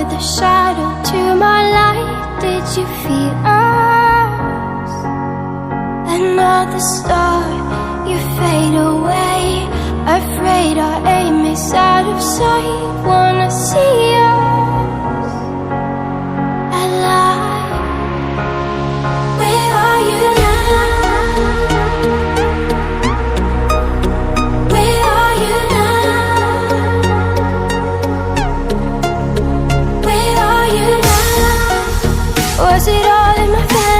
The shadow to my light, did you feel us? Another star, you fade away. Afraid our aim is out of sight. Wanna see us alive. Where are you now? Where are you now? Was it all in my family?